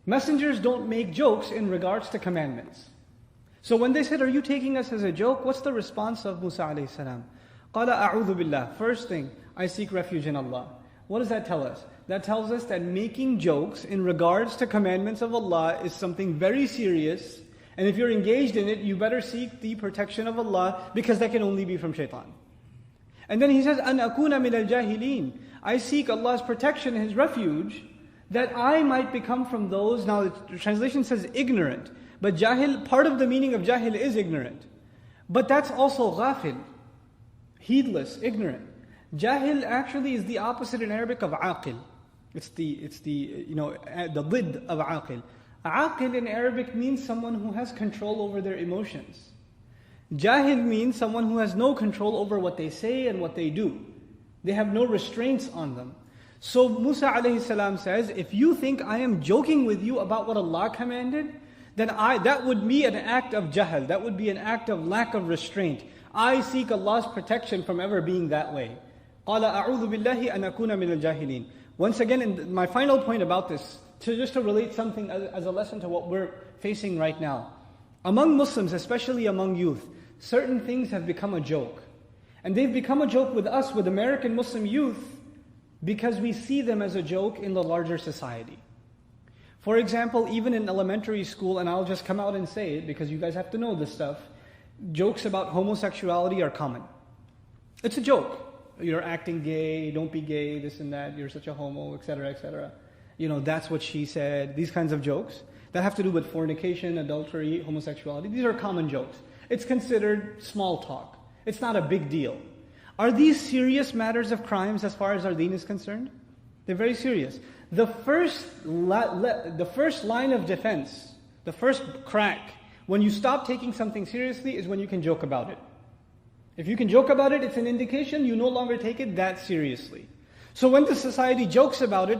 Messengers don't make jokes in regards to commandments. So when they said, are you taking us as a joke? What's the response of Musa alayhi salam? قَالَ أَعُوذُ بِاللَّهِ. First thing, I seek refuge in Allah. What does that tell us? That tells us that making jokes in regards to commandments of Allah is something very serious. And if you're engaged in it, you better seek the protection of Allah, because that can only be from shaitan. And then he says, أَنْ أَكُونَ مِنَ الْجَاهِلِينَ. I seek Allah's protection, His refuge, that I might become from those. Now the translation says ignorant. But jahil, part of the meaning of jahil is ignorant. But that's also ghafil, heedless, ignorant. Jahil actually is the opposite in Arabic of aqil. It's the lid of aqil. Aqil in Arabic means someone who has control over their emotions. Jahil means someone who has no control over what they say and what they do. They have no restraints on them. So Musa alayhi salam says, if you think I am joking with you about what Allah commanded, then that would be an act of jahl. That would be an act of lack of restraint. I seek Allah's protection from ever being that way. قَالَ أَعُوذُ بِاللَّهِ أَنْ أَكُونَ مِنَ الْجَاهِلِينَ. Once again, in my final point about this, just to relate something as a lesson to what we're facing right now. Among Muslims, especially among youth, certain things have become a joke. And they've become a joke with us, with American Muslim youth, because we see them as a joke in the larger society. For example, even in elementary school, and I'll just come out and say it because you guys have to know this stuff, jokes about homosexuality are common. It's a joke. You're acting gay, don't be gay, this and that, you're such a homo, etc., etc. That's what she said. These kinds of jokes that have to do with fornication, adultery, homosexuality. These are common jokes. It's considered small talk. It's not a big deal. Are these serious matters of crimes as far as our deen is concerned? They're very serious. The first line of defense, the first crack, when you stop taking something seriously is when you can joke about it. If you can joke about it, it's an indication you no longer take it that seriously. So when the society jokes about it,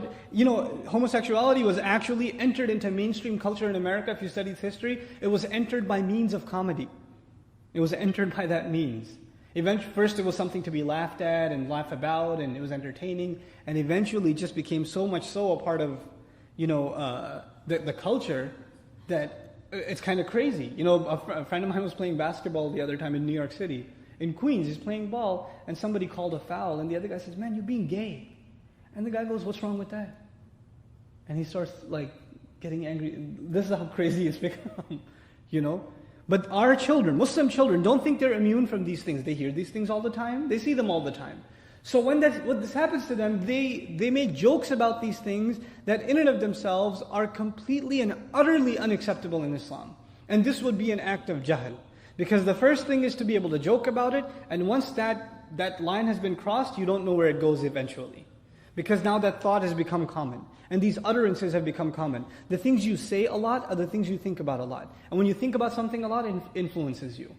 homosexuality was actually entered into mainstream culture in America. If you study history, it was entered by means of comedy. It was entered by that means. First it was something to be laughed at and laugh about, and it was entertaining, and eventually it just became so much so a part of, the culture that it's kind of crazy. A friend of mine was playing basketball the other time in New York City. In Queens, he's playing ball, and somebody called a foul, and the other guy says, "Man, you're being gay." And the guy goes, "What's wrong with that?" And he starts getting angry. This is how crazy it's become, But our children, Muslim children, don't think they're immune from these things. They hear these things all the time. They see them all the time. So when this happens to them, they make jokes about these things that in and of themselves are completely and utterly unacceptable in Islam. And this would be an act of jahl. Because the first thing is to be able to joke about it, and once that line has been crossed, you don't know where it goes eventually. Because now that thought has become common. And these utterances have become common. The things you say a lot are the things you think about a lot. And when you think about something a lot, it influences you.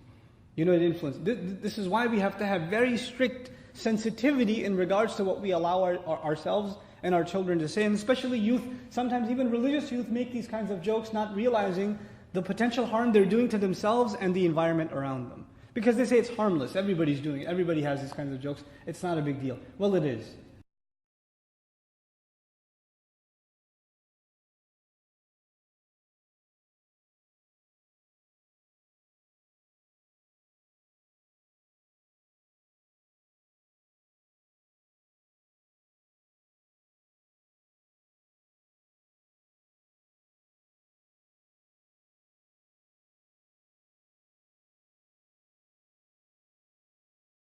It influences. This is why we have to have very strict sensitivity in regards to what we allow ourselves and our children to say. And especially youth, sometimes even religious youth make these kinds of jokes, not realizing the potential harm they're doing to themselves and the environment around them. Because they say it's harmless, everybody's doing it, everybody has these kinds of jokes, it's not a big deal. Well, it is.